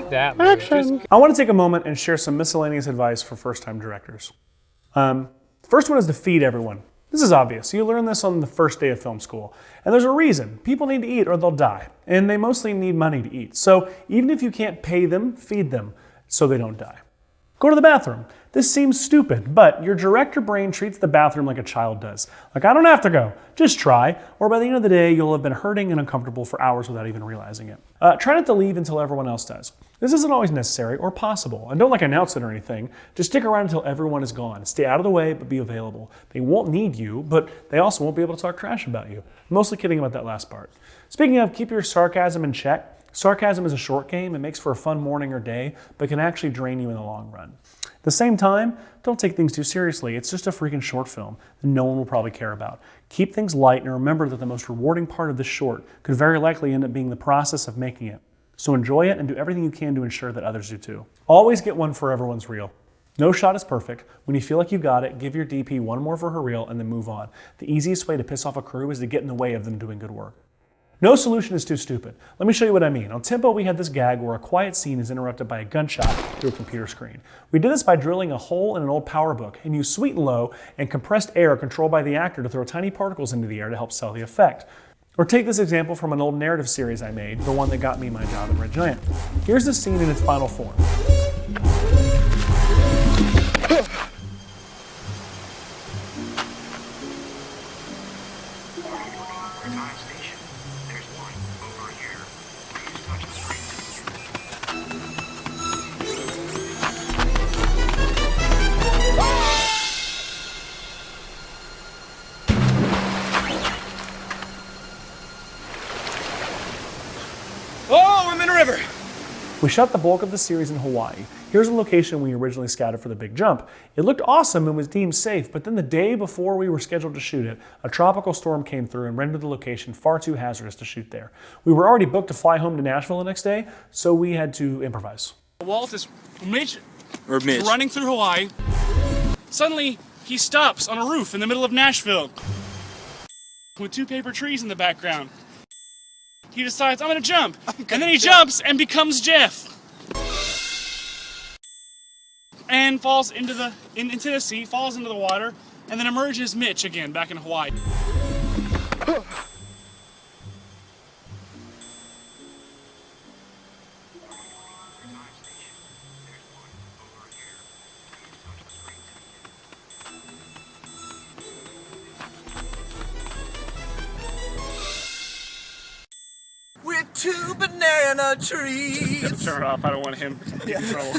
like that movie. Just... I want to take a moment and share some miscellaneous advice for first-time directors. First one is to feed everyone. This is obvious. You learn this on the first day of film school. And there's a reason. People need to eat or they'll die. And they mostly need money to eat. So even if you can't pay them, feed them so they don't die. Go to the bathroom. This seems stupid, but your director brain treats the bathroom like a child does. Like, I don't have to go, just try. Or by the end of the day, you'll have been hurting and uncomfortable for hours without even realizing it. Try not to leave until everyone else does. This isn't always necessary or possible, and don't announce it or anything. Just stick around until everyone is gone. Stay out of the way, but be available. They won't need you, but they also won't be able to talk trash about you. Mostly kidding about that last part. Speaking of, keep your sarcasm in check. Sarcasm is a short game. It makes for a fun morning or day, but can actually drain you in the long run. At the same time, don't take things too seriously. It's just a freaking short film that no one will probably care about. Keep things light and remember that the most rewarding part of this short could very likely end up being the process of making it. So enjoy it and do everything you can to ensure that others do too. Always get one for everyone's reel. No shot is perfect. When you feel like you got it, give your DP one more for her reel and then move on. The easiest way to piss off a crew is to get in the way of them doing good work. No solution is too stupid. Let me show you what I mean. On Tempo, we had this gag where a quiet scene is interrupted by a gunshot through a computer screen. We did this by drilling a hole in an old power book and used sweet and low and compressed air controlled by the actor to throw tiny particles into the air to help sell the effect. Or take this example from an old narrative series I made, the one that got me my job at Red Giant. Here's the scene in its final form. Oh, I'm in a river! We shot the bulk of the series in Hawaii. Here's a location we originally scouted for the big jump. It looked awesome and was deemed safe, but then the day before we were scheduled to shoot it, a tropical storm came through and rendered the location far too hazardous to shoot there. We were already booked to fly home to Nashville the next day, so we had to improvise. Walt is Mitch running through Hawaii. Suddenly, he stops on a roof in the middle of Nashville with two paper trees in the background. He decides, I'm gonna jump. And then he jumps and becomes Jeff. And falls into the sea, falls into the water, and then emerges Mitch again back in Hawaii. With two banana trees. Turn it off, I don't want him to get in trouble.